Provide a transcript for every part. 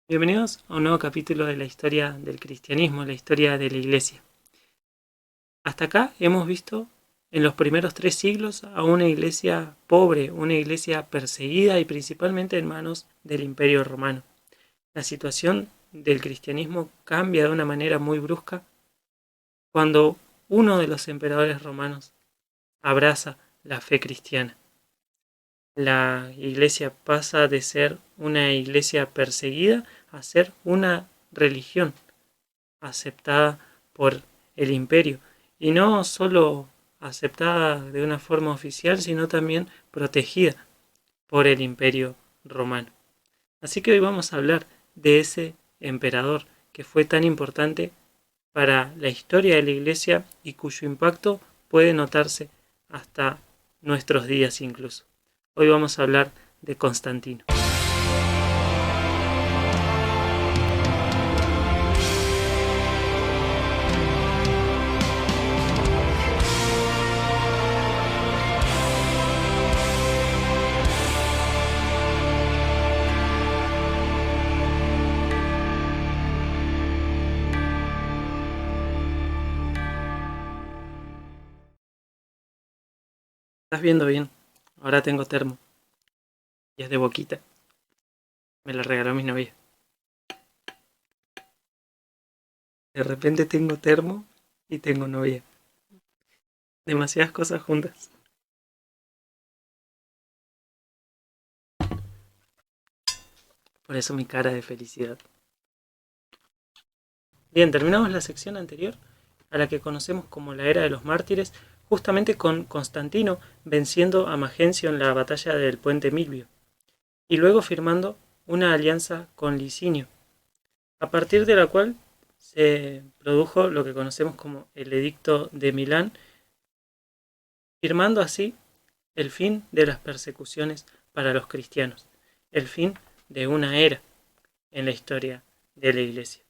Bienvenidos a un nuevo capítulo de la historia del cristianismo, la historia de la iglesia. Hasta acá hemos visto en los primeros 3 siglos a una iglesia pobre, una iglesia perseguida y principalmente en manos del Imperio Romano. La situación del cristianismo cambia de una manera muy brusca cuando uno de los emperadores romanos abraza la fe cristiana. La iglesia pasa de ser una iglesia perseguida a ser una religión aceptada por el imperio, y no solo aceptada de una forma oficial, sino también protegida por el imperio romano. Así que hoy vamos a hablar de ese emperador que fue tan importante para la historia de la iglesia y cuyo impacto puede notarse hasta nuestros días incluso. Hoy vamos a hablar de Constantino. ¿Estás viendo bien? Ahora tengo termo y es de boquita. Me la regaló mi novia. De repente tengo termo y tengo novia. Demasiadas cosas juntas. Por eso mi cara de felicidad. Bien, terminamos la sección anterior, a la que conocemos como la Era de los Mártires, justamente con Constantino venciendo a Magencio en la batalla del Puente Milvio, y luego firmando una alianza con Licinio, a partir de la cual se produjo lo que conocemos como el Edicto de Milán, firmando así el fin de las persecuciones para los cristianos, el fin de una era en la historia de la Iglesia.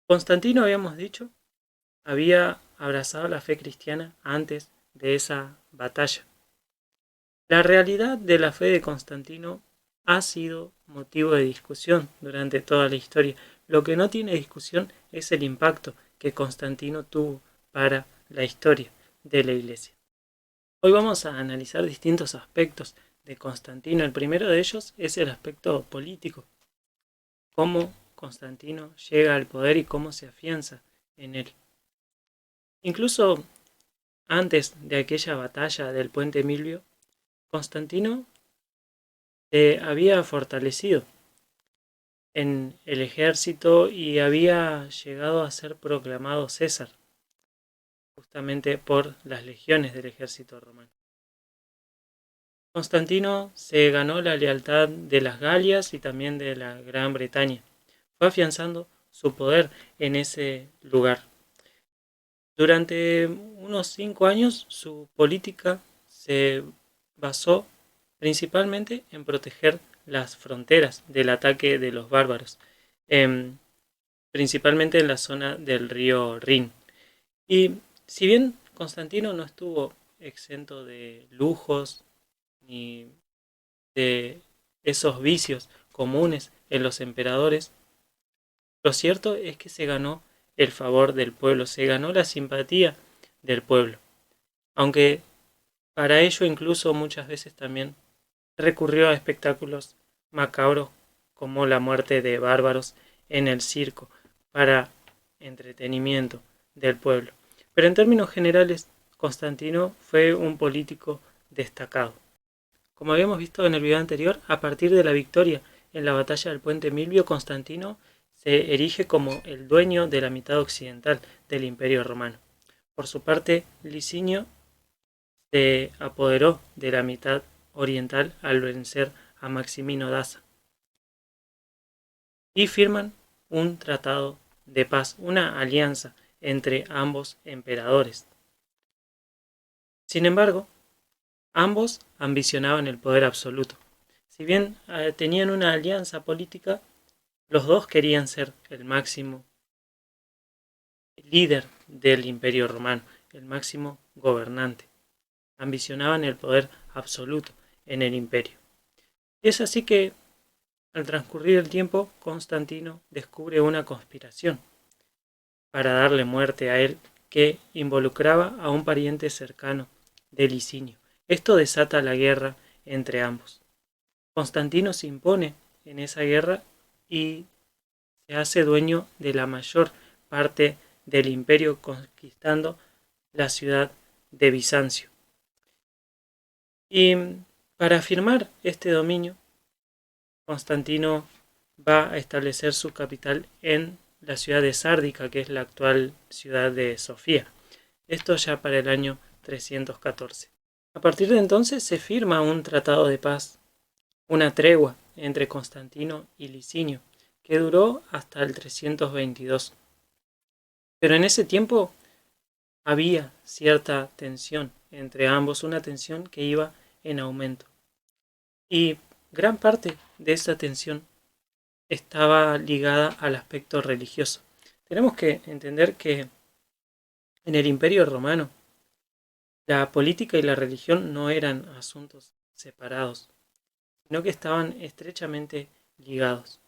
Constantino, habíamos dicho, había abrazado la fe cristiana antes de esa batalla. La realidad de la fe de Constantino ha sido motivo de discusión durante toda la historia. Lo que no tiene discusión es el impacto que Constantino tuvo para la historia de la Iglesia. Hoy vamos a analizar distintos aspectos de Constantino. El primero de ellos es el aspecto político, cómo Constantino llega al poder y cómo se afianza en él. Incluso antes de aquella batalla del Puente Milvio, Constantino se había fortalecido en el ejército y había llegado a ser proclamado César, justamente por las legiones del ejército romano. Constantino se ganó la lealtad de las Galias y también de la Gran Bretaña. Fue afianzando su poder en ese lugar. Durante unos 5 años su política se basó principalmente en proteger las fronteras del ataque de los bárbaros, principalmente en la zona del río Rin. Y si bien Constantino no estuvo exento de lujos ni de esos vicios comunes en los emperadores, lo cierto es que se ganó el favor del pueblo, se ganó la simpatía del pueblo, aunque para ello incluso muchas veces también recurrió a espectáculos macabros como la muerte de bárbaros en el circo para entretenimiento del pueblo. Pero en términos generales, Constantino fue un político destacado. Como habíamos visto en el video anterior, a partir de la victoria en la batalla del Puente Milvio, Constantino se erige como el dueño de la mitad occidental del Imperio Romano. Por su parte, Licinio se apoderó de la mitad oriental al vencer a Maximino Daza. Y firman un tratado de paz, una alianza entre ambos emperadores. Sin embargo, ambos ambicionaban el poder absoluto. Si bien tenían una alianza política, los dos querían ser el máximo líder del Imperio Romano, el máximo gobernante. Ambicionaban el poder absoluto en el imperio. Es así que Al transcurrir el tiempo, Constantino descubre una conspiración para darle muerte a él que involucraba a un pariente cercano de Licinio. Esto desata la guerra entre ambos. Constantino se impone en esa guerra y se hace dueño de la mayor parte del imperio, conquistando la ciudad de Bizancio. Y para afirmar este dominio, Constantino va a establecer su capital en la ciudad de Sárdica, que es la actual ciudad de Sofía. Esto ya para el año 314. A partir de entonces se firma un tratado de paz, una tregua entre Constantino y Licinio, que duró hasta el 322. Pero en ese tiempo había cierta tensión entre ambos, una tensión que iba en aumento. Y gran parte de esa tensión estaba ligada al aspecto religioso. Tenemos que entender que en el Imperio Romano la política y la religión no eran asuntos separados, sino que estaban estrechamente ligados.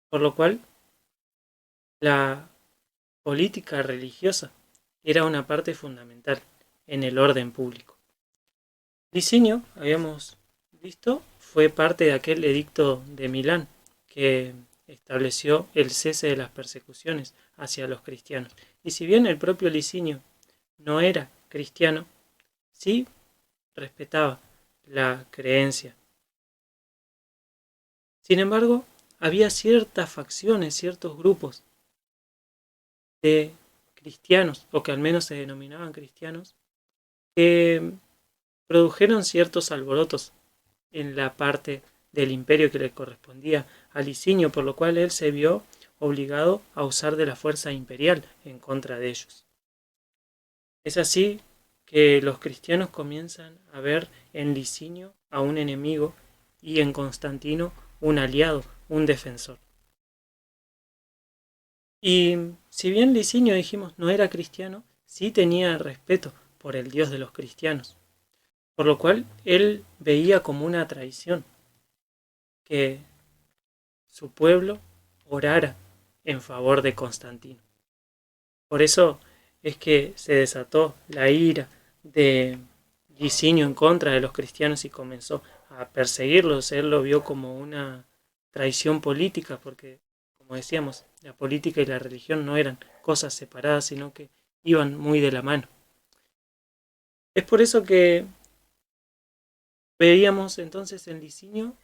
Por lo cual, la política religiosa era una parte fundamental en el orden público. Licinio, habíamos visto, fue parte de aquel edicto de Milán que estableció el cese de las persecuciones hacia los cristianos. Y si bien el propio Licinio no era cristiano, sí respetaba la creencia. Sin embargo, había ciertas facciones, ciertos grupos de cristianos, o que al menos se denominaban cristianos, que produjeron ciertos alborotos en la parte del imperio que le correspondía a Licinio, por lo cual él se vio obligado a usar de la fuerza imperial en contra de ellos. Es así que los cristianos comienzan a ver en Licinio a un enemigo y en Constantino un aliado, un defensor. Y si bien Licinio, dijimos, no era cristiano, sí tenía respeto por el Dios de los cristianos, por lo cual él veía como una traición que su pueblo orara en favor de Constantino. Por eso es que se desató la ira de Licinio en contra de los cristianos y comenzó a perseguirlos. Él lo vio como una traición política, porque, como decíamos, la política y la religión no eran cosas separadas, sino que iban muy de la mano. Es por eso que veíamos entonces en Licinio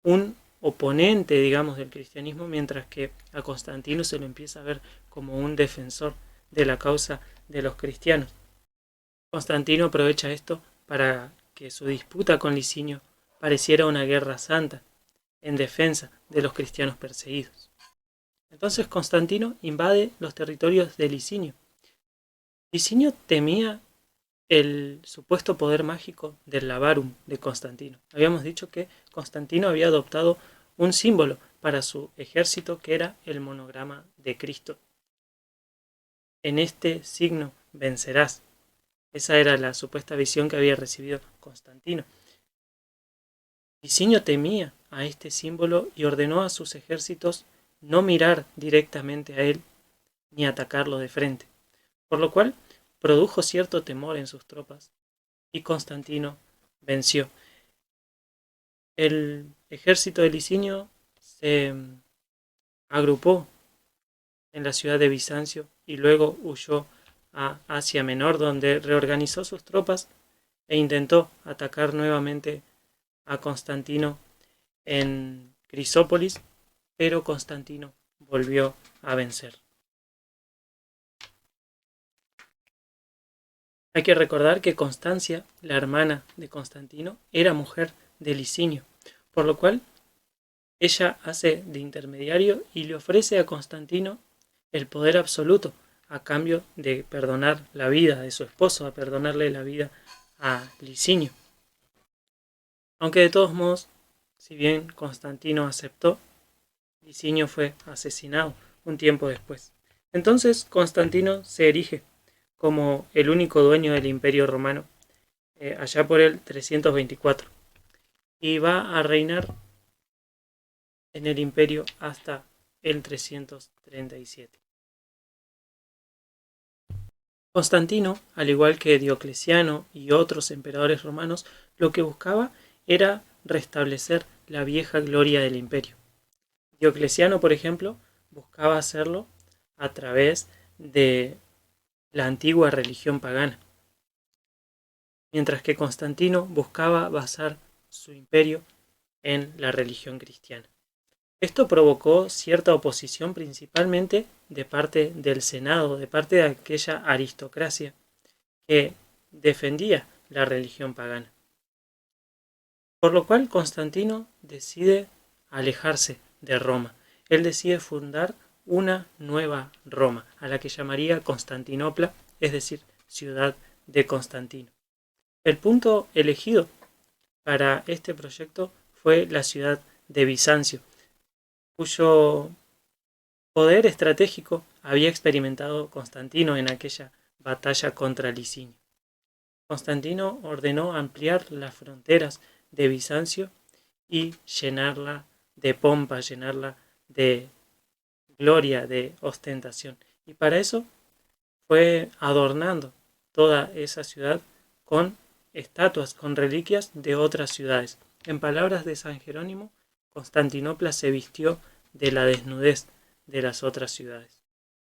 un oponente, digamos, del cristianismo, mientras que a Constantino se lo empieza a ver como un defensor de la causa de los cristianos. Constantino aprovecha esto para que su disputa con Licinio pareciera una guerra santa en defensa de los cristianos perseguidos. Entonces Constantino invade los territorios de Licinio. Licinio temía el supuesto poder mágico del Lavarum de Constantino. Habíamos dicho que Constantino había adoptado un símbolo para su ejército que era el monograma de Cristo. En este signo vencerás. Esa era la supuesta visión que había recibido Constantino. Licinio temía a este símbolo y ordenó a sus ejércitos no mirar directamente a él ni atacarlo de frente, por lo cual produjo cierto temor en sus tropas y Constantino venció. El ejército de Licinio se agrupó en la ciudad de Bizancio y luego huyó a Asia Menor, donde reorganizó sus tropas e intentó atacar nuevamente a Constantino en Crisópolis, pero Constantino volvió a vencer. Hay que recordar que Constancia, la hermana de Constantino, era mujer de Licinio, por lo cual ella hace de intermediario y le ofrece a Constantino el poder absoluto a cambio de perdonar la vida de su esposo, a perdonarle la vida a Licinio. Aunque de todos modos, si bien Constantino aceptó, Licinio fue asesinado un tiempo después. Entonces Constantino se erige como el único dueño del Imperio Romano, allá por el 324, y va a reinar en el imperio hasta el 337. Constantino, al igual que Diocleciano y otros emperadores romanos, lo que buscaba era restablecer la vieja gloria del imperio. Diocleciano, por ejemplo, buscaba hacerlo a través de la antigua religión pagana, mientras que Constantino buscaba basar su imperio en la religión cristiana. Esto provocó cierta oposición principalmente de parte del Senado, de parte de aquella aristocracia que defendía la religión pagana. Por lo cual Constantino decide alejarse de Roma. Él decide fundar una nueva Roma, a la que llamaría Constantinopla, es decir, ciudad de Constantino. El punto elegido para este proyecto fue la ciudad de Bizancio, cuyo poder estratégico había experimentado Constantino en aquella batalla contra Licinio. Constantino ordenó ampliar las fronteras de Bizancio y llenarla de pompa, llenarla de gloria, de ostentación. Y para eso fue adornando toda esa ciudad con estatuas, con reliquias de otras ciudades. En palabras de San Jerónimo, Constantinopla se vistió de la desnudez de las otras ciudades.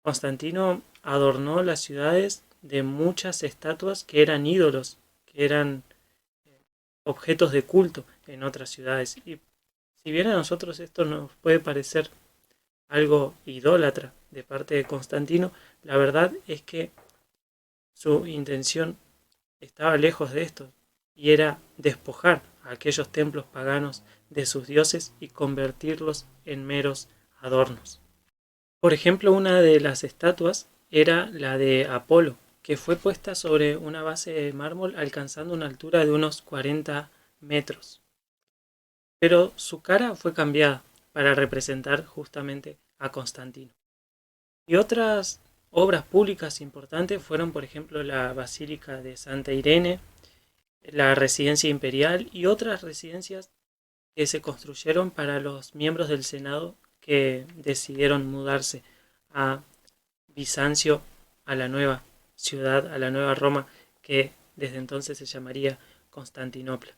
Constantino adornó las ciudades de muchas estatuas que eran ídolos, que eran objetos de culto en otras ciudades. Y si bien a nosotros esto nos puede parecer algo idólatra de parte de Constantino, la verdad es que su intención estaba lejos de esto y era despojar a aquellos templos paganos de sus dioses y convertirlos en meros adornos. Por ejemplo, una de las estatuas era la de Apolo, que fue puesta sobre una base de mármol alcanzando una altura de unos 40 metros. Pero su cara fue cambiada para representar justamente a Constantino. Y otras obras públicas importantes fueron, por ejemplo, la Basílica de Santa Irene, la Residencia Imperial y otras residencias que se construyeron para los miembros del Senado que decidieron mudarse a Bizancio, a la nueva ciudad, a la nueva Roma, que desde entonces se llamaría Constantinopla.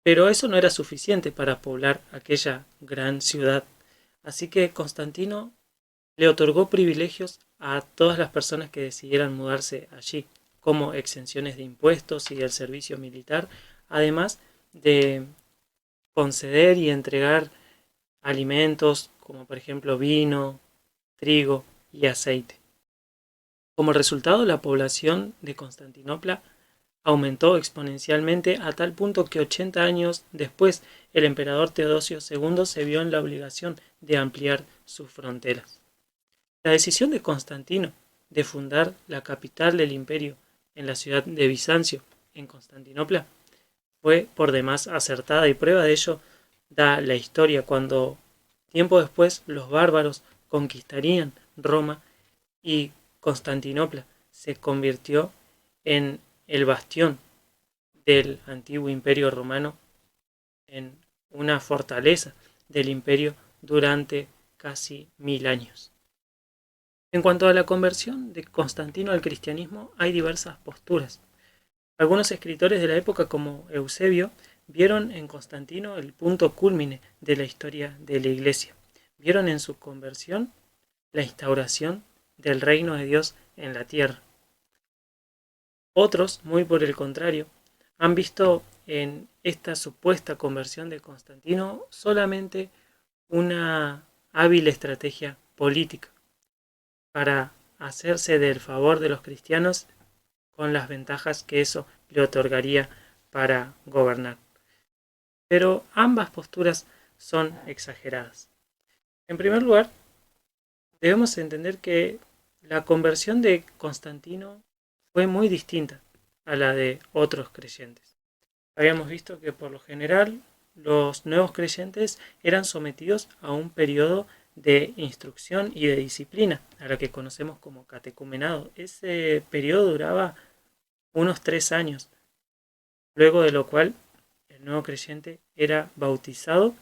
Pero eso no era suficiente para poblar aquella gran ciudad, así que Constantino le otorgó privilegios a todas las personas que decidieran mudarse allí, como exenciones de impuestos y del servicio militar, además de conceder y entregar alimentos como por ejemplo vino, trigo y aceite. Como resultado, la población de Constantinopla aumentó exponencialmente a tal punto que 80 años después el emperador Teodosio II se vio en la obligación de ampliar sus fronteras. La decisión de Constantino de fundar la capital del imperio en la ciudad de Bizancio, en Constantinopla, fue por demás acertada y prueba de ello da la historia cuando tiempo después los bárbaros conquistarían Roma y Constantinopla se convirtió en el bastión del antiguo imperio romano, en una fortaleza del imperio durante casi 1000 años. En cuanto a la conversión de Constantino al cristianismo, hay diversas posturas. Algunos escritores de la época, como Eusebio, vieron en Constantino el punto cúlmine de la historia de la Iglesia. Vieron en su conversión la instauración del reino de Dios en la tierra. Otros, muy por el contrario, han visto en esta supuesta conversión de Constantino solamente una hábil estrategia política para hacerse del favor de los cristianos con las ventajas que eso le otorgaría para gobernar. Pero ambas posturas son exageradas. En primer lugar, debemos entender que la conversión de Constantino fue muy distinta a la de otros creyentes. Habíamos visto que por lo general los nuevos creyentes eran sometidos a un periodo de instrucción y de disciplina, a lo que conocemos como catecumenado. Ese periodo duraba unos 3 años, luego de lo cual el nuevo creyente era bautizado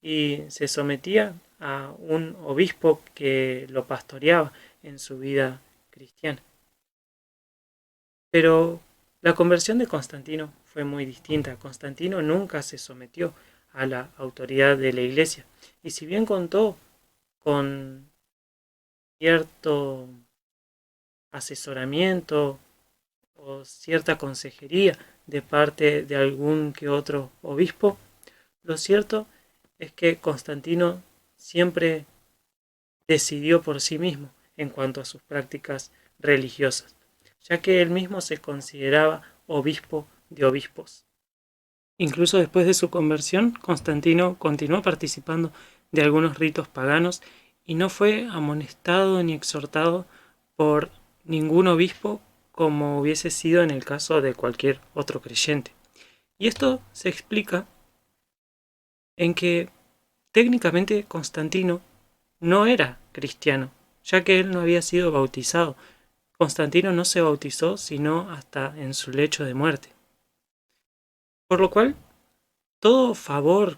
y se sometía a un obispo que lo pastoreaba en su vida cristiana. Pero la conversión de Constantino fue muy distinta. Constantino nunca se sometió a la autoridad de la iglesia. Y si bien contó con cierto asesoramiento o cierta consejería de parte de algún que otro obispo, lo cierto es que Constantino siempre decidió por sí mismo en cuanto a sus prácticas religiosas, ya que él mismo se consideraba obispo de obispos. Incluso después de su conversión, Constantino continuó participando de algunos ritos paganos y no fue amonestado ni exhortado por ningún obispo como hubiese sido en el caso de cualquier otro creyente. Y esto se explica en que técnicamente Constantino no era cristiano, ya que él no había sido bautizado. Constantino no se bautizó sino hasta en su lecho de muerte. Por lo cual, todo favor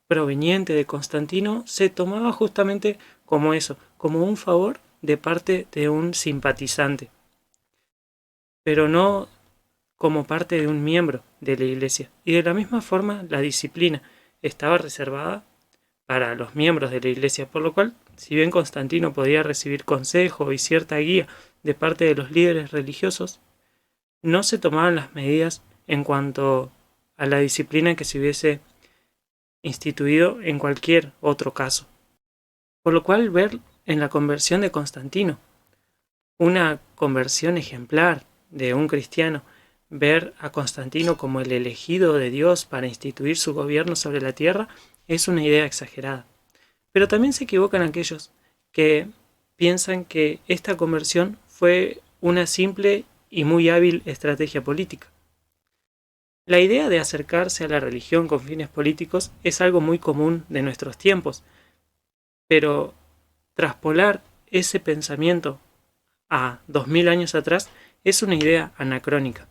proveniente de Constantino se tomaba justamente como eso, como un favor de parte de un simpatizante, pero no como parte de un miembro de la iglesia. Y de la misma forma, la disciplina estaba reservada para los miembros de la iglesia, por lo cual, si bien Constantino podía recibir consejo y cierta guía de parte de los líderes religiosos, no se tomaban las medidas en cuanto a la disciplina que se hubiese instituido en cualquier otro caso. Por lo cual, ver en la conversión de Constantino una conversión ejemplar de un cristiano, ver a Constantino como el elegido de Dios para instituir su gobierno sobre la tierra, es una idea exagerada. Pero también se equivocan aquellos que piensan que esta conversión fue una simple y muy hábil estrategia política. La idea de acercarse a la religión con fines políticos es algo muy común de nuestros tiempos, pero traspolar ese pensamiento a 2000 años atrás es una idea anacrónica.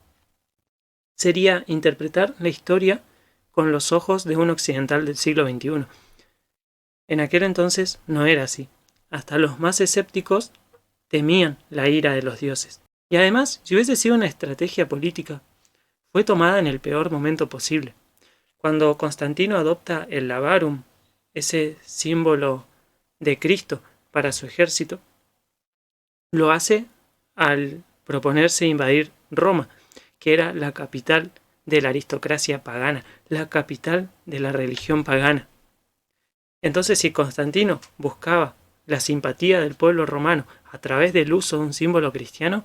Sería interpretar la historia con los ojos de un occidental del siglo XXI. En aquel entonces no era así. Hasta los más escépticos temían la ira de los dioses. Y además, si hubiese sido una estrategia política, fue tomada en el peor momento posible. Cuando Constantino adopta el Labarum, ese símbolo de Cristo para su ejército, lo hace al proponerse invadir Roma, que era la capital de la aristocracia pagana, la capital de la religión pagana. Entonces, si Constantino buscaba la simpatía del pueblo romano a través del uso de un símbolo cristiano,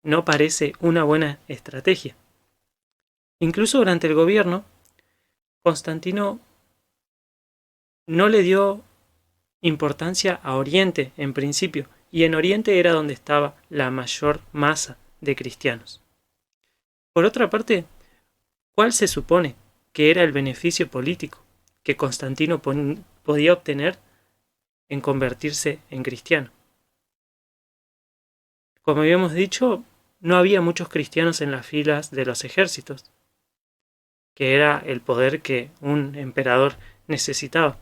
no parece una buena estrategia. Incluso durante el gobierno, Constantino no le dio importancia a Oriente en principio, y en Oriente era donde estaba la mayor masa de cristianos. Por otra parte, ¿cuál se supone que era el beneficio político que Constantino podía obtener en convertirse en cristiano? Como habíamos dicho, no había muchos cristianos en las filas de los ejércitos, que era el poder que un emperador necesitaba.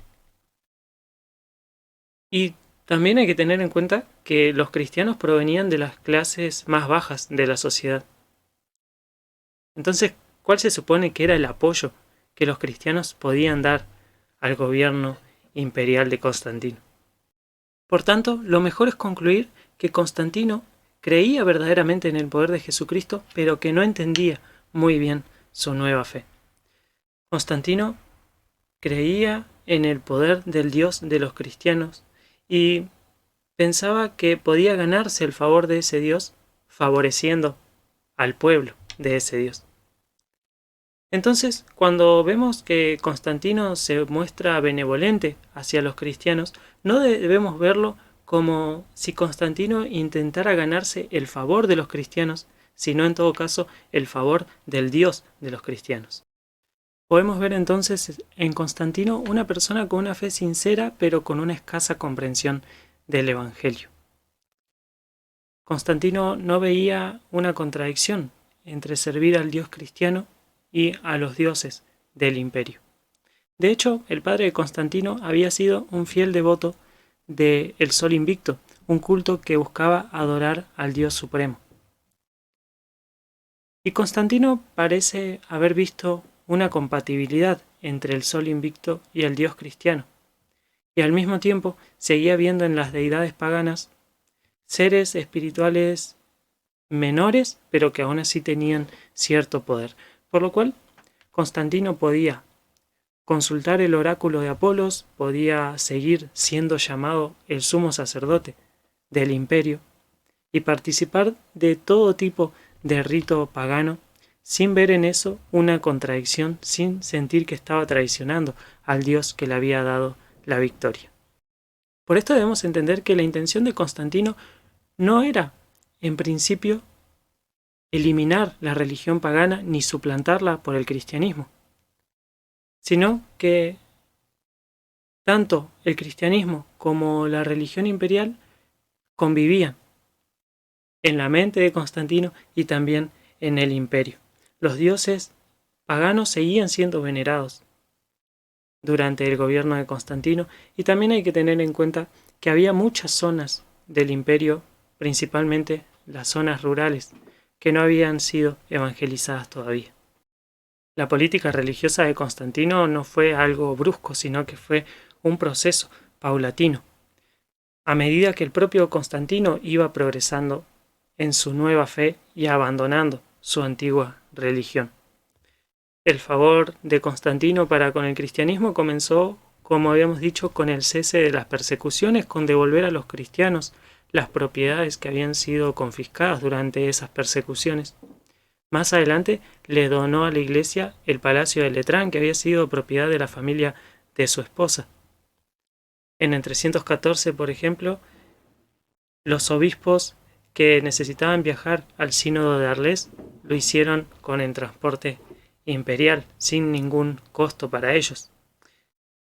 Y también hay que tener en cuenta que los cristianos provenían de las clases más bajas de la sociedad. Entonces, ¿cuál se supone que era el apoyo que los cristianos podían dar al gobierno imperial de Constantino? Por tanto, lo mejor es concluir que Constantino creía verdaderamente en el poder de Jesucristo, pero que no entendía muy bien su nueva fe. Constantino creía en el poder del Dios de los cristianos y pensaba que podía ganarse el favor de ese Dios favoreciendo al pueblo de ese Dios. Entonces, cuando vemos que Constantino se muestra benevolente hacia los cristianos, no debemos verlo como si Constantino intentara ganarse el favor de los cristianos, sino en todo caso el favor del Dios de los cristianos. Podemos ver entonces en Constantino una persona con una fe sincera, pero con una escasa comprensión del Evangelio. Constantino no veía una contradicción entre servir al Dios cristiano y a los dioses del imperio. De hecho, el padre de Constantino había sido un fiel devoto del Sol Invicto, un culto que buscaba adorar al Dios Supremo. Y Constantino parece haber visto una compatibilidad entre el Sol Invicto y el Dios cristiano, y al mismo tiempo seguía viendo en las deidades paganas seres espirituales menores, pero que aún así tenían cierto poder, por lo cual Constantino podía consultar el oráculo de Apolos, podía seguir siendo llamado el sumo sacerdote del imperio y participar de todo tipo de rito pagano sin ver en eso una contradicción, sin sentir que estaba traicionando al Dios que le había dado la victoria. Por esto debemos entender que la intención de Constantino no era, en principio, eliminar la religión pagana ni suplantarla por el cristianismo, sino que tanto el cristianismo como la religión imperial convivían en la mente de Constantino y también en el imperio. Los dioses paganos seguían siendo venerados durante el gobierno de Constantino, y también hay que tener en cuenta que había muchas zonas del imperio, principalmente las zonas rurales, que no habían sido evangelizadas todavía. La política religiosa de Constantino no fue algo brusco, sino que fue un proceso paulatino. A medida que el propio Constantino iba progresando en su nueva fe y abandonando su antigua religión. El favor de Constantino para con el cristianismo comenzó, como habíamos dicho, con el cese de las persecuciones, con devolver a los cristianos las propiedades que habían sido confiscadas durante esas persecuciones. Más adelante le donó a la iglesia el palacio de Letrán, que había sido propiedad de la familia de su esposa. En el 314, por ejemplo, los obispos que necesitaban viajar al sínodo de Arles lo hicieron con el transporte imperial, sin ningún costo para ellos.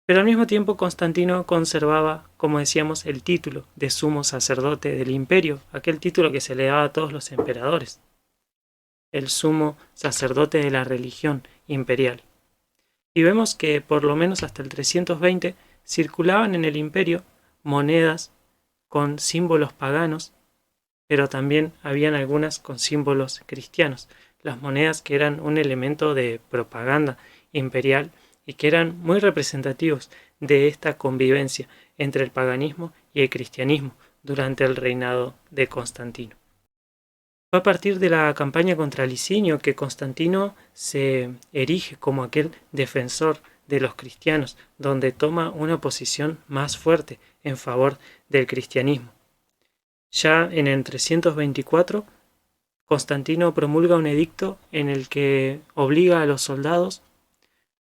Pero al mismo tiempo Constantino conservaba, como decíamos, el título de sumo sacerdote del imperio, aquel título que se le daba a todos los emperadores, el sumo sacerdote de la religión imperial. Y vemos que por lo menos hasta el 320 circulaban en el imperio monedas con símbolos paganos, pero también habían algunas con símbolos cristianos, las monedas que eran un elemento de propaganda imperial y que eran muy representativos de esta convivencia entre el paganismo y el cristianismo durante el reinado de Constantino. Fue a partir de la campaña contra Licinio que Constantino se erige como aquel defensor de los cristianos, donde toma una posición más fuerte en favor del cristianismo. Ya en el 324, Constantino promulga un edicto en el que obliga a los soldados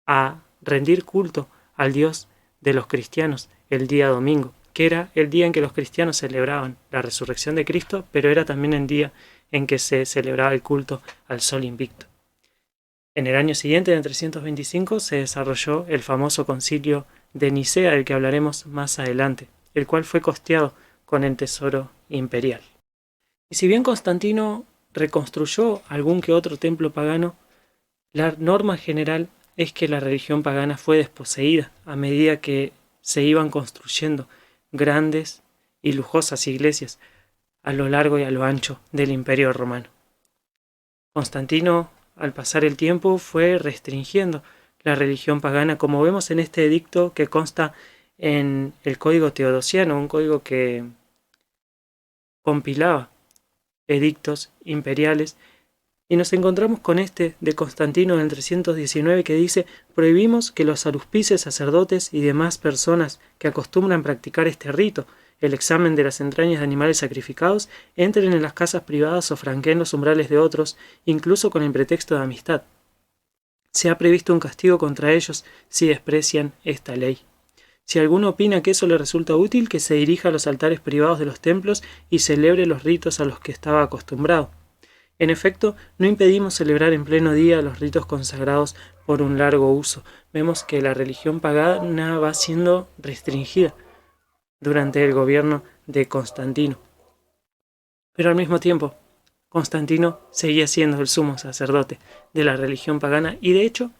a rendir culto al Dios de los cristianos el día domingo, que era el día en que los cristianos celebraban la resurrección de Cristo, pero era también el día en que se celebraba el culto al Sol Invicto. En el año siguiente, en el 325, se desarrolló el famoso concilio de Nicea, del que hablaremos más adelante, el cual fue costeado con el tesoro imperial. Y si bien Constantino reconstruyó algún que otro templo pagano, la norma general es que la religión pagana fue desposeída a medida que se iban construyendo grandes y lujosas iglesias a lo largo y a lo ancho del Imperio Romano. Constantino, al pasar el tiempo, fue restringiendo la religión pagana, como vemos en este edicto que consta en el Código Teodosiano, un código que compilaba edictos imperiales, y nos encontramos con este de Constantino en el 319 que dice: prohibimos que los aruspices, sacerdotes y demás personas que acostumbran practicar este rito, el examen de las entrañas de animales sacrificados, entren en las casas privadas o franqueen los umbrales de otros, incluso con el pretexto de amistad. Se ha previsto un castigo contra ellos si desprecian esta ley. Si alguno opina que eso le resulta útil, que se dirija a los altares privados de los templos y celebre los ritos a los que estaba acostumbrado. En efecto, no impedimos celebrar en pleno día los ritos consagrados por un largo uso. Vemos que la religión pagana va siendo restringida durante el gobierno de Constantino. Pero al mismo tiempo, Constantino seguía siendo el sumo sacerdote de la religión pagana y de hecho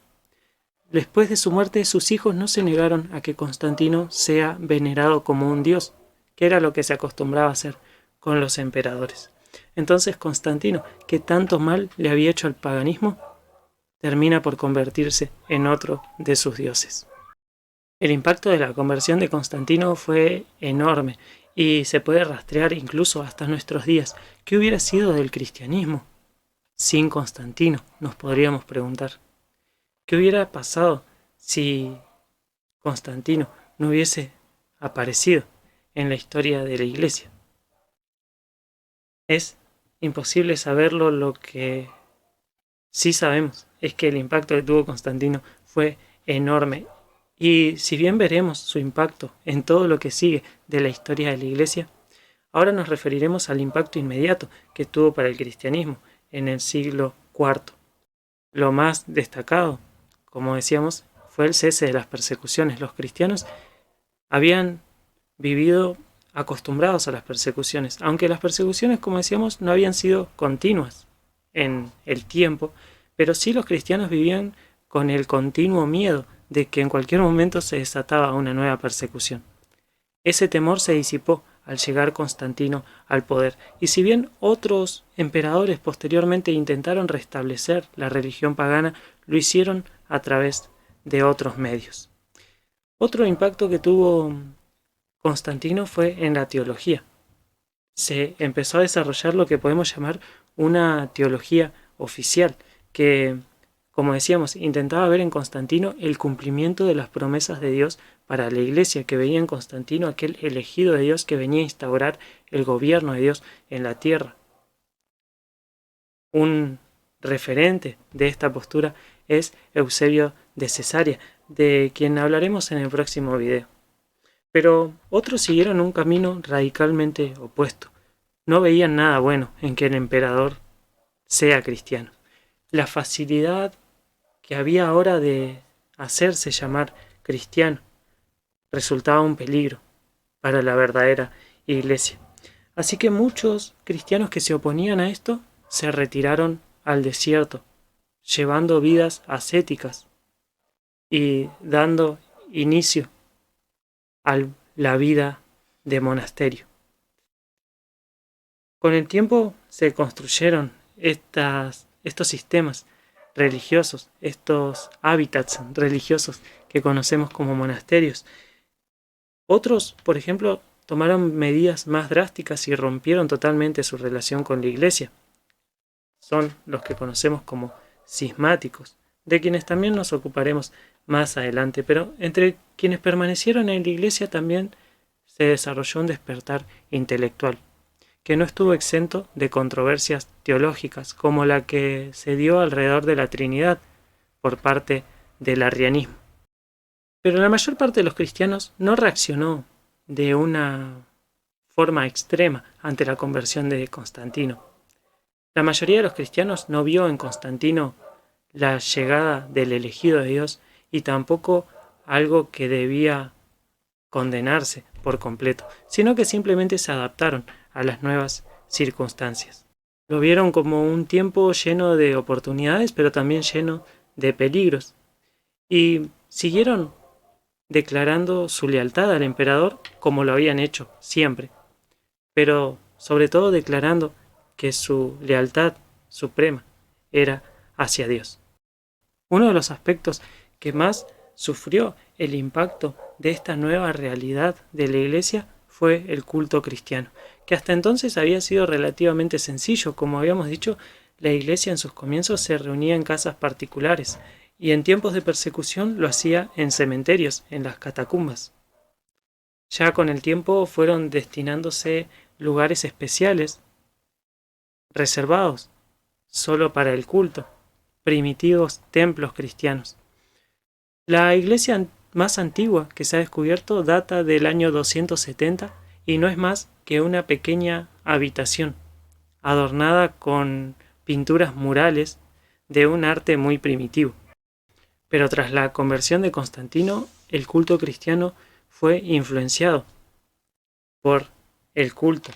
Después de su muerte, sus hijos no se negaron a que Constantino sea venerado como un dios, que era lo que se acostumbraba a hacer con los emperadores. Entonces Constantino, que tanto mal le había hecho al paganismo, termina por convertirse en otro de sus dioses. El impacto de la conversión de Constantino fue enorme y se puede rastrear incluso hasta nuestros días. ¿Qué hubiera sido del cristianismo sin Constantino? Nos podríamos preguntar. ¿Qué hubiera pasado si Constantino no hubiese aparecido en la historia de la Iglesia? Es imposible saberlo. Lo que sí sabemos es que el impacto que tuvo Constantino fue enorme. Y si bien veremos su impacto en todo lo que sigue de la historia de la Iglesia, ahora nos referiremos al impacto inmediato que tuvo para el cristianismo en el siglo IV. Lo más destacado, como decíamos, fue el cese de las persecuciones. Los cristianos habían vivido acostumbrados a las persecuciones, aunque las persecuciones, como decíamos, no habían sido continuas en el tiempo, pero sí los cristianos vivían con el continuo miedo de que en cualquier momento se desataba una nueva persecución. Ese temor se disipó al llegar Constantino al poder, y si bien otros emperadores posteriormente intentaron restablecer la religión pagana, lo hicieron a través de otros medios. Otro impacto que tuvo Constantino fue en la teología. Se empezó a desarrollar lo que podemos llamar una teología oficial, que, como decíamos, intentaba ver en Constantino el cumplimiento de las promesas de Dios para la Iglesia, que veía en Constantino aquel elegido de Dios que venía a instaurar el gobierno de Dios en la tierra. Un referente de esta postura es Eusebio de Cesarea, de quien hablaremos en el próximo video. Pero otros siguieron un camino radicalmente opuesto. No veían nada bueno en que el emperador sea cristiano. La facilidad que había ahora de hacerse llamar cristiano resultaba un peligro para la verdadera iglesia. Así que muchos cristianos que se oponían a esto se retiraron al desierto, llevando vidas ascéticas y dando inicio a la vida de monasterio. Con el tiempo se construyeron estos sistemas religiosos, estos hábitats religiosos que conocemos como monasterios. Otros, por ejemplo, tomaron medidas más drásticas y rompieron totalmente su relación con la Iglesia. Son los que conocemos como cismáticos, de quienes también nos ocuparemos más adelante, pero entre quienes permanecieron en la Iglesia también se desarrolló un despertar intelectual, que no estuvo exento de controversias teológicas, como la que se dio alrededor de la Trinidad por parte del arrianismo. Pero la mayor parte de los cristianos no reaccionó de una forma extrema ante la conversión de Constantino. La mayoría de los cristianos no vio en Constantino la llegada del elegido de Dios y tampoco algo que debía condenarse por completo, sino que simplemente se adaptaron a las nuevas circunstancias. Lo vieron como un tiempo lleno de oportunidades, pero también lleno de peligros, y siguieron declarando su lealtad al emperador como lo habían hecho siempre, pero sobre todo declarando que su lealtad suprema era hacia Dios. Uno de los aspectos que más sufrió el impacto de esta nueva realidad de la Iglesia fue el culto cristiano, que hasta entonces había sido relativamente sencillo. Como habíamos dicho, la Iglesia en sus comienzos se reunía en casas particulares y en tiempos de persecución lo hacía en cementerios, en las catacumbas. Ya con el tiempo fueron destinándose lugares especiales, reservados solo para el culto, primitivos templos cristianos. La iglesia más antigua que se ha descubierto data del año 270 y no es más que una pequeña habitación, adornada con pinturas murales de un arte muy primitivo. Pero tras la conversión de Constantino, el culto cristiano fue influenciado por el culto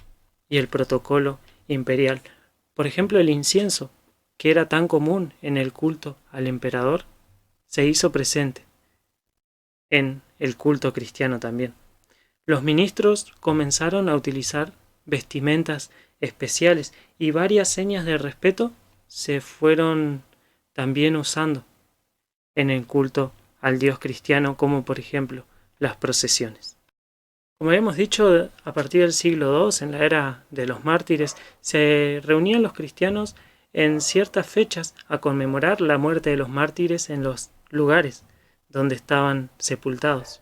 y el protocolo imperial. Por ejemplo, el incienso, que era tan común en el culto al emperador, se hizo presente en el culto cristiano también. Los ministros comenzaron a utilizar vestimentas especiales y varias señas de respeto se fueron también usando en el culto al Dios cristiano, como por ejemplo las procesiones. Como hemos dicho, a partir del siglo II, en la era de los mártires, se reunían los cristianos en ciertas fechas a conmemorar la muerte de los mártires en los lugares donde estaban sepultados.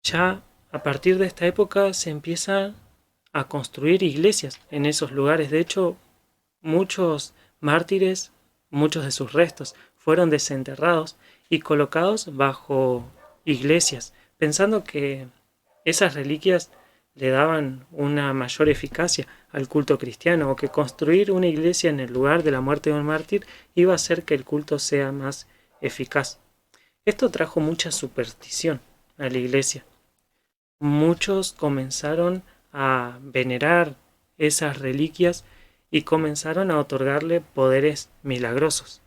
Ya a partir de esta época se empieza a construir iglesias en esos lugares. De hecho, muchos mártires, muchos de sus restos, fueron desenterrados y colocados bajo iglesias, pensando que esas reliquias le daban una mayor eficacia al culto cristiano, o que construir una iglesia en el lugar de la muerte de un mártir iba a hacer que el culto sea más eficaz. Esto trajo mucha superstición a la iglesia. Muchos comenzaron a venerar esas reliquias y comenzaron a otorgarle poderes milagrosos.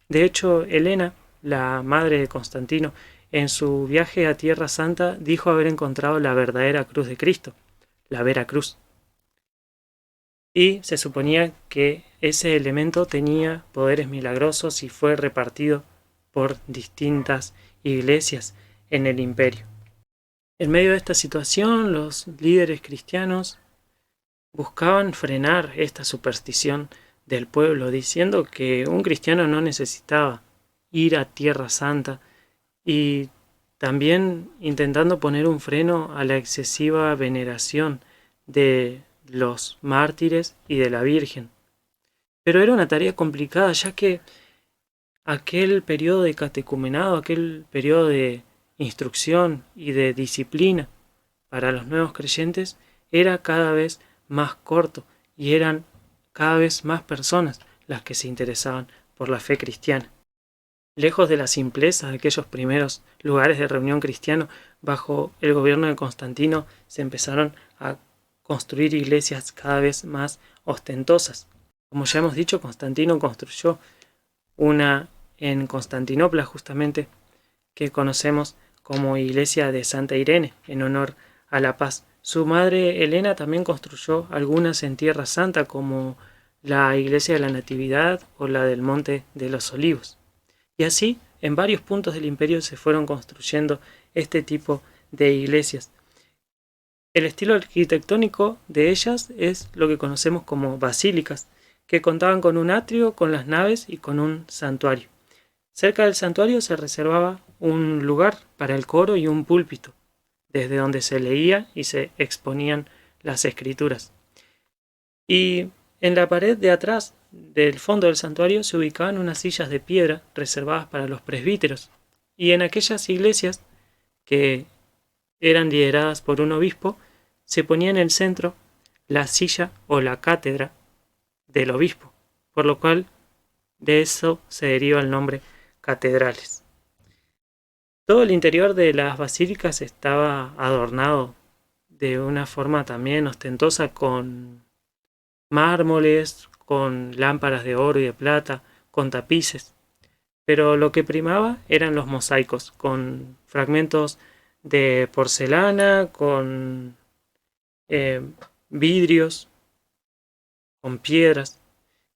De hecho, Helena, la madre de Constantino, en su viaje a Tierra Santa dijo haber encontrado la verdadera cruz de Cristo, la Vera Cruz. Y se suponía que ese elemento tenía poderes milagrosos y fue repartido por distintas iglesias en el imperio. En medio de esta situación, los líderes cristianos buscaban frenar esta superstición del pueblo, diciendo que un cristiano no necesitaba ir a Tierra Santa, y también intentando poner un freno a la excesiva veneración de los mártires y de la Virgen. Pero era una tarea complicada, ya que aquel periodo de catecumenado, aquel periodo de instrucción y de disciplina para los nuevos creyentes era cada vez más corto, y eran cada vez más personas las que se interesaban por la fe cristiana. Lejos de la simpleza de aquellos primeros lugares de reunión cristiano, bajo el gobierno de Constantino se empezaron a construir iglesias cada vez más ostentosas. Como ya hemos dicho, Constantino construyó una en Constantinopla, justamente, que conocemos como iglesia de Santa Irene, en honor a la paz. Su madre Helena también construyó algunas en Tierra Santa, como la iglesia de la Natividad o la del Monte de los Olivos. Y así, en varios puntos del imperio se fueron construyendo este tipo de iglesias. El estilo arquitectónico de ellas es lo que conocemos como basílicas, que contaban con un atrio, con las naves y con un santuario. Cerca del santuario se reservaba un lugar para el coro y un púlpito, desde donde se leía y se exponían las escrituras. Y en la pared de atrás del fondo del santuario se ubicaban unas sillas de piedra reservadas para los presbíteros, y en aquellas iglesias que eran lideradas por un obispo se ponía en el centro la silla o la cátedra del obispo, por lo cual de eso se deriva el nombre catedrales. Todo el interior de las basílicas estaba adornado de una forma también ostentosa, con mármoles, con lámparas de oro y de plata, con tapices. Pero lo que primaba eran los mosaicos, con fragmentos de porcelana, con vidrios, con piedras,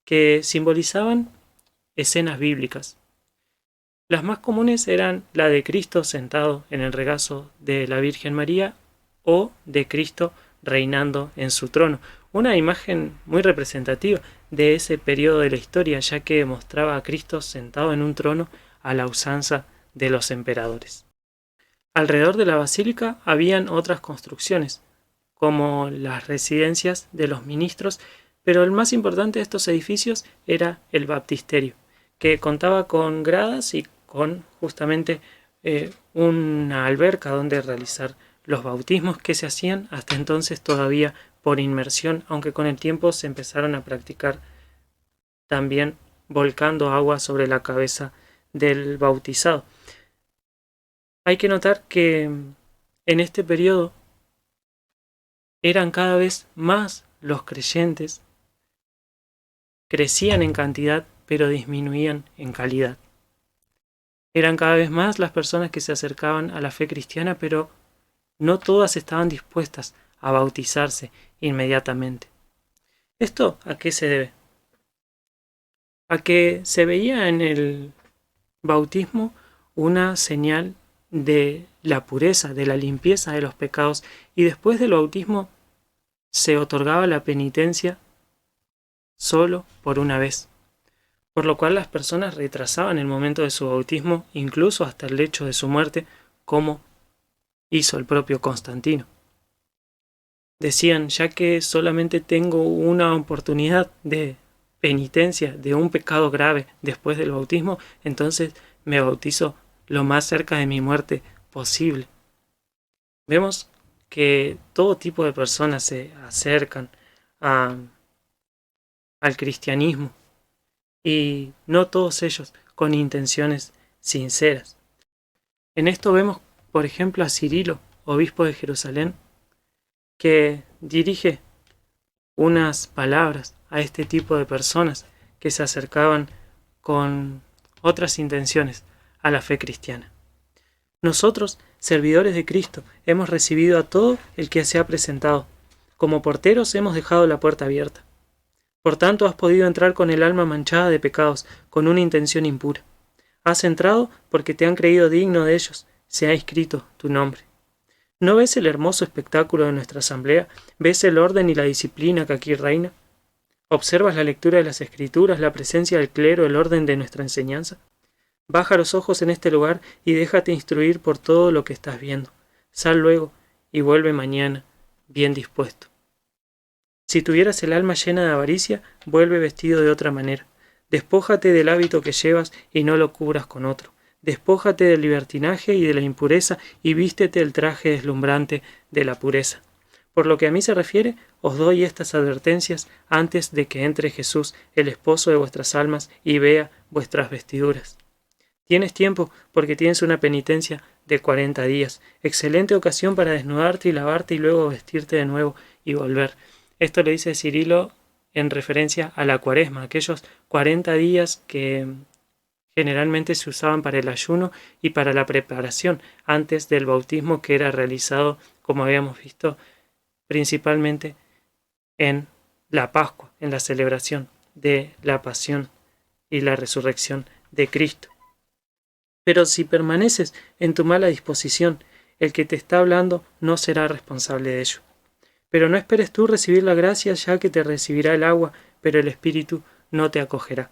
que simbolizaban escenas bíblicas. Las más comunes eran la de Cristo sentado en el regazo de la Virgen María, o de Cristo reinando en su trono. Una imagen muy representativa de ese periodo de la historia, ya que mostraba a Cristo sentado en un trono a la usanza de los emperadores. Alrededor de la basílica habían otras construcciones, como las residencias de los ministros, pero el más importante de estos edificios era el baptisterio, que contaba con gradas y con justamente una alberca donde realizar los bautismos, que se hacían hasta entonces todavía por inmersión, aunque con el tiempo se empezaron a practicar también volcando agua sobre la cabeza del bautizado. Hay que notar que en este periodo eran cada vez más los creyentes, crecían en cantidad pero disminuían en calidad. Eran cada vez más las personas que se acercaban a la fe cristiana, pero no todas estaban dispuestas a bautizarse inmediatamente. ¿Esto a qué se debe? A que se veía en el bautismo una señal de la pureza, de la limpieza de los pecados, y después del bautismo se otorgaba la penitencia solo por una vez, por lo cual las personas retrasaban el momento de su bautismo, incluso hasta el hecho de su muerte, como hizo el propio Constantino. Decían, ya que solamente tengo una oportunidad de penitencia de un pecado grave después del bautismo, entonces me bautizo lo más cerca de mi muerte posible. Vemos que todo tipo de personas se acercan al cristianismo y no todos ellos con intenciones sinceras. En esto vemos, por ejemplo, a Cirilo, obispo de Jerusalén, que dirige unas palabras a este tipo de personas que se acercaban con otras intenciones a la fe cristiana. Nosotros, servidores de Cristo, hemos recibido a todo el que se ha presentado. Como porteros hemos dejado la puerta abierta. Por tanto, has podido entrar con el alma manchada de pecados, con una intención impura. Has entrado porque te han creído digno de ellos, se ha inscrito tu nombre. ¿No ves el hermoso espectáculo de nuestra asamblea? ¿Ves el orden y la disciplina que aquí reina? ¿Observas la lectura de las escrituras, la presencia del clero, el orden de nuestra enseñanza? Baja los ojos en este lugar y déjate instruir por todo lo que estás viendo. Sal luego y vuelve mañana, bien dispuesto. Si tuvieras el alma llena de avaricia, vuelve vestido de otra manera. Despójate del hábito que llevas y no lo cubras con otro. Despójate del libertinaje y de la impureza y vístete el traje deslumbrante de la pureza. Por lo que a mí se refiere, os doy estas advertencias antes de que entre Jesús, el esposo de vuestras almas, y vea vuestras vestiduras. Tienes tiempo porque tienes una penitencia de 40 días. Excelente ocasión para desnudarte y lavarte y luego vestirte de nuevo y volver. Esto lo dice Cirilo en referencia a la Cuaresma, aquellos 40 días que generalmente se usaban para el ayuno y para la preparación antes del bautismo, que era realizado, como habíamos visto, principalmente en la Pascua, en la celebración de la pasión y la resurrección de Cristo. Pero si permaneces en tu mala disposición, el que te está hablando no será responsable de ello. Pero no esperes tú recibir la gracia, ya que te recibirá el agua, pero el Espíritu no te acogerá.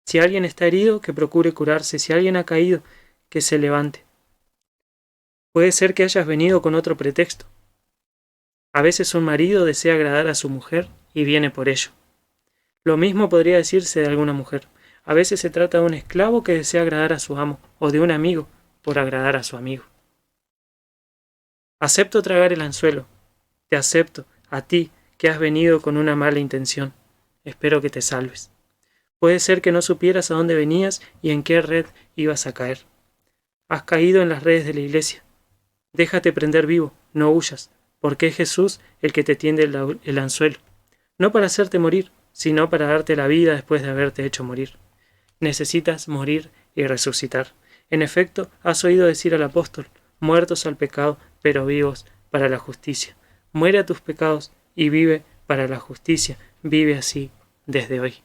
Si alguien está herido, que procure curarse. Si alguien ha caído, que se levante. Puede ser que hayas venido con otro pretexto. A veces un marido desea agradar a su mujer y viene por ello. Lo mismo podría decirse de alguna mujer. A veces se trata de un esclavo que desea agradar a su amo, o de un amigo por agradar a su amigo. Acepto tragar el anzuelo. Te acepto, a ti, que has venido con una mala intención. Espero que te salves. Puede ser que no supieras a dónde venías y en qué red ibas a caer. Has caído en las redes de la iglesia. Déjate prender vivo, no huyas, porque es Jesús el que te tiende el anzuelo. No para hacerte morir, sino para darte la vida después de haberte hecho morir. Necesitas morir y resucitar. En efecto, has oído decir al apóstol, muertos al pecado, pero vivos para la justicia. Muere a tus pecados y vive para la justicia. Vive así desde hoy.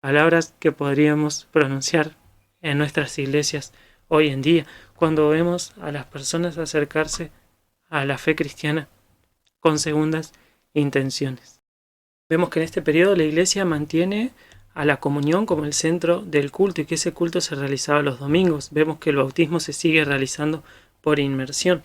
Palabras que podríamos pronunciar en nuestras iglesias hoy en día, cuando vemos a las personas acercarse a la fe cristiana con segundas intenciones. Vemos que en este periodo la iglesia mantiene a la comunión como el centro del culto y que ese culto se realizaba los domingos. Vemos que el bautismo se sigue realizando por inmersión.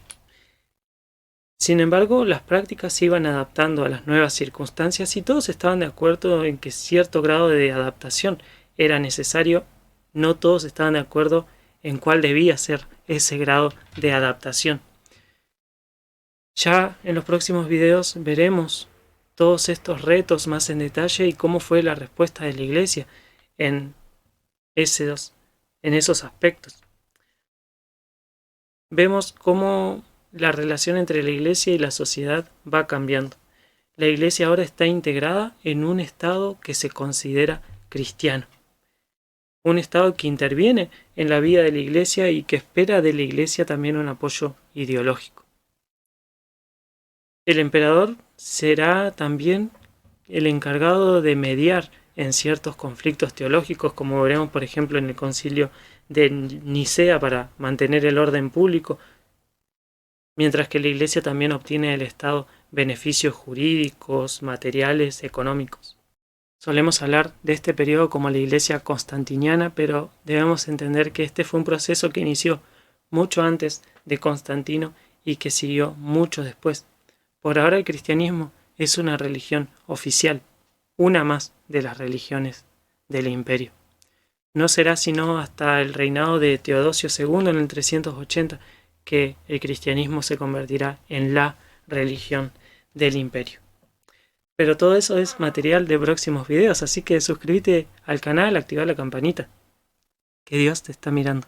Sin embargo, las prácticas se iban adaptando a las nuevas circunstancias y todos estaban de acuerdo en que cierto grado de adaptación era necesario. No todos estaban de acuerdo en cuál debía ser ese grado de adaptación. Ya en los próximos videos veremos todos estos retos más en detalle y cómo fue la respuesta de la iglesia en esos aspectos. Vemos cómo la relación entre la iglesia y la sociedad va cambiando. La iglesia ahora está integrada en un estado que se considera cristiano. un Estado que interviene en la vida de la Iglesia y que espera de la Iglesia también un apoyo ideológico. El emperador será también el encargado de mediar en ciertos conflictos teológicos, como veremos por ejemplo en el concilio de Nicea, para mantener el orden público, mientras que la Iglesia también obtiene del Estado beneficios jurídicos, materiales, económicos. Solemos hablar de este periodo como la Iglesia constantiniana, pero debemos entender que este fue un proceso que inició mucho antes de Constantino y que siguió mucho después. Por ahora el cristianismo es una religión oficial, una más de las religiones del imperio. No será sino hasta el reinado de Teodosio II en el 380 que el cristianismo se convertirá en la religión del imperio. Pero todo eso es material de próximos videos, así que suscríbete al canal, activa la campanita, que Dios te está mirando.